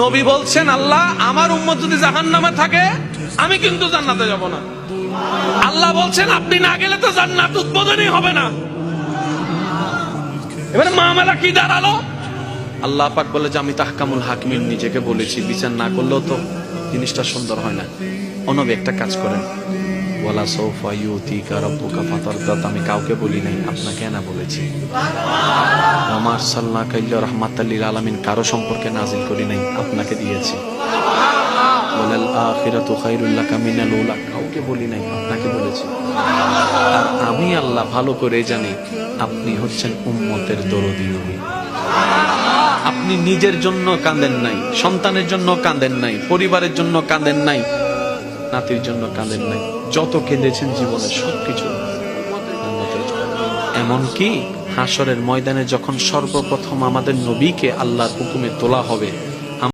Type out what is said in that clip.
নবী বলছেন, আল্লাহ আমার উম্মত যদি জাহান্নামে থাকে আমি কিন্তু জান্নাতে যাব না। আল্লাহ বলছেন আপনি না গেলে তো জান্নাত উদ্বোধনই হবে না। এবারে মামলা কি দাঁড়ালো? আল্লাহ পাক বলে যে আমি তাহকামুল হাকিমিন নিজেকে বলেছি, বিচার না করলেও তো জিনিসটা সুন্দর হয় না। অনবী একটা কাজ করেন, ওয়ালা সাউফা ইউতিকা রাব্বুকা ফাতারদা, আমি কাউকে বলি নাই, আপনাকে না বলেছি। ওমা আরসালনাকা ইল্লা রাহমাতাল লিল আলামিন, কারো সম্পর্কে নাজিল করি নাই, আপনাকে দিয়েছি। ওয়ালাল আখিরাতু খায়রুল লাকা মিনাল উলা, কাউকে বলি নাই, আপনাকে বলেছি। আর আমি আল্লাহ ভালো করে জানি আপনি হচ্ছেন উম্মতের দরদী নবী। আপনি নিজের জন্য কাঁদেন নাই, সন্তানের জন্য কাঁদেন নাই, পরিবারের জন্য কাঁদেন নাই, নাতির জন্য কাঁদেন নাই, যত কেঁদেছেন জীবনে সবকিছু উম্মতের জন্য। এমনকি হাসরের ময়দানে যখন সর্বপ্রথম আমাদের নবীকে আল্লাহর হুকুমে তোলা হবে,